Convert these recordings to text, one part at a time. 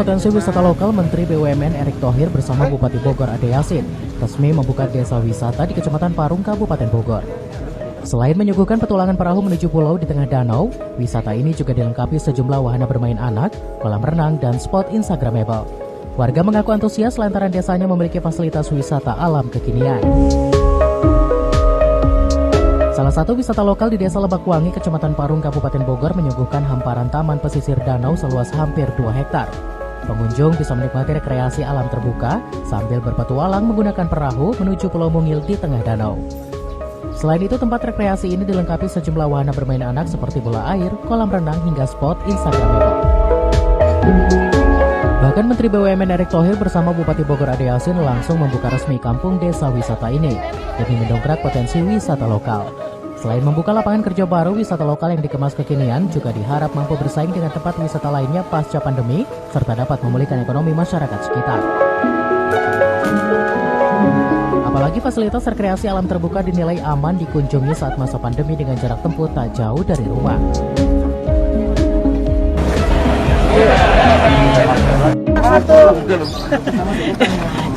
potensi wisata lokal, Menteri BUMN Erick Thohir bersama Bupati Bogor Ade Yasin resmi membuka desa wisata di Kecamatan Parung, Kabupaten Bogor. Selain menyuguhkan petualangan perahu menuju pulau di tengah danau, wisata ini juga dilengkapi sejumlah wahana bermain anak, kolam renang, dan spot Instagramable. Warga mengaku antusias lantaran desanya memiliki fasilitas wisata alam kekinian. Salah satu wisata lokal di Desa Lebakwangi, Kecamatan Parung, Kabupaten Bogor menyuguhkan hamparan taman pesisir danau seluas hampir 2 hektar. Pengunjung bisa menikmati rekreasi alam terbuka sambil berpetualang menggunakan perahu menuju Pulau Mungil di tengah danau. Selain itu, tempat rekreasi ini dilengkapi sejumlah wahana bermain anak seperti bola air, kolam renang, hingga spot Instagramable. Bahkan Menteri BUMN Erick Thohir bersama Bupati Bogor Ade Yasin langsung membuka resmi kampung desa wisata ini demi mendongkrak potensi wisata lokal. Selain membuka lapangan kerja baru, wisata lokal yang dikemas kekinian juga diharap mampu bersaing dengan tempat wisata lainnya pasca pandemi serta dapat memulihkan ekonomi masyarakat sekitar. Apalagi fasilitas rekreasi alam terbuka dinilai aman dikunjungi saat masa pandemi dengan jarak tempuh tak jauh dari rumah.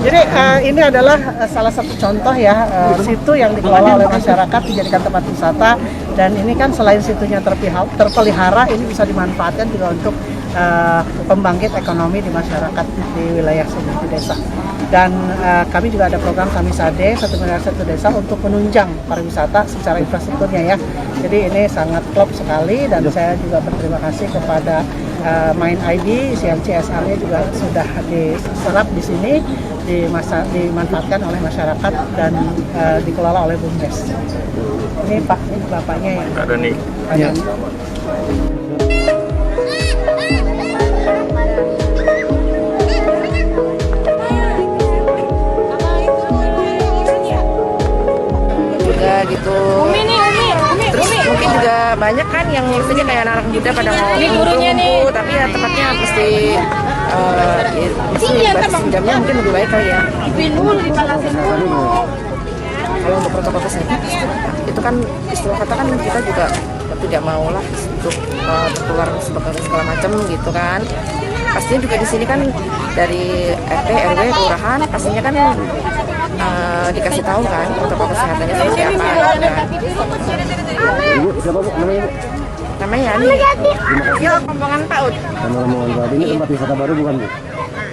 Jadi ini adalah salah satu contoh ya, situ yang dikelola oleh masyarakat dijadikan tempat wisata, dan ini kan selain situnya terpelihara, ini bisa dimanfaatkan juga untuk pembangkit ekonomi di masyarakat di wilayah sini di desa. Dan kami juga ada program Kamisade, satu wilayah satu desa, untuk menunjang pariwisata secara infrastrukturnya ya. Jadi ini sangat klop sekali, dan saya juga berterima kasih kepada Main ID, yang CSR-nya juga sudah diserap di sini, dimanfaatkan oleh masyarakat dan dikelola oleh BUMDes. Ini Pak, ini bapaknya yang ada nih. Ya. Juga gitu. Terus mungkin juga banyak kan yang maksudnya kayak anak muda pada mau ngumpul, tapi ya tempatnya mesti jamnya mungkin lebih baik kali ya. Kalau untuk protokol kesehatan itu kan istilah kata kan kita juga tidak mau lah untuk tertular segala macam gitu kan. Pastinya juga di sini kan dari RT, RW, kelurahan pastinya kan dikasih tahu kan protokol kesehatannya seperti apa. Ibu, siapa Bu namanya? Namanya Ani. Ya, Rombongan PAUD. Sama Rombongan PAUD. Ini tempat wisata baru bukan Bu?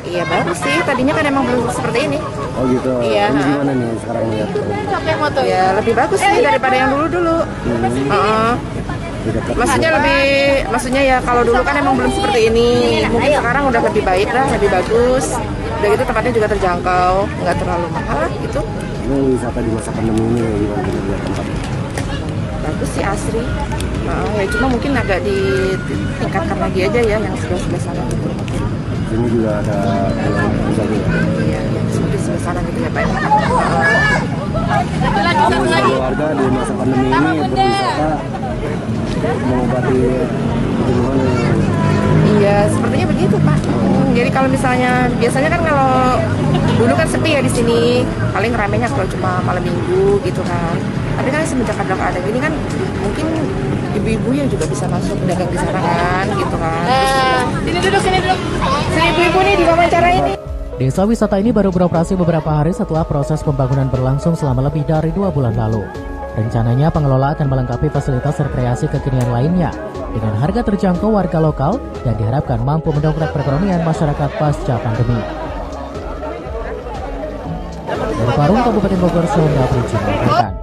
Iya baru sih, tadinya kan emang belum seperti ini. Oh gitu. Iya. Ini gimana nih sekarang lihat? Ya lebih bagus sih daripada yang dulu-dulu. Maksudnya ya kalau dulu kan emang belum seperti ini. Mungkin sekarang udah lebih baik lah, lebih bagus. Udah gitu tempatnya juga terjangkau, nggak terlalu mahal gitu. Ini wisata di masa pandemi ini gimana lihat tempatnya? Bagus sih, asri. Ya cuma mungkin agak ditingkatkan lagi aja ya yang sebelah sana gitu. Sini juga ada pusat ya. Iya, seperti sebelah sana gitu ya Pak. Warga di masa pandemi ini berwisata mengobati kejenuhan. Iya, sepertinya begitu Pak. Jadi kalau misalnya biasanya kan kalau dulu kan sepi ya di sini, paling ramenya kalau cuma malam minggu gitu kan. Tapi kan semenjak ada gini kan mungkin ibu-ibu yang juga bisa masuk dagang di sana kan gitu kan. Sini duduk. Sini ibu-ibu nih diwawancara ini. Desa wisata ini baru beroperasi beberapa hari setelah proses pembangunan berlangsung selama lebih dari 2 bulan lalu. Rencananya pengelola akan melengkapi fasilitas rekreasi kekinian lainnya dengan harga terjangkau warga lokal dan diharapkan mampu mendongkrak perekonomian masyarakat pasca pandemi. Dari Parung, Kabupaten Bogor, Sonda Puji melaporkan.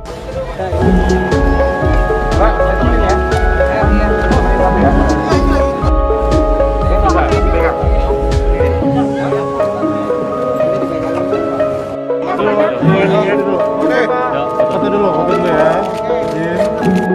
Foto dulu ya. Izin.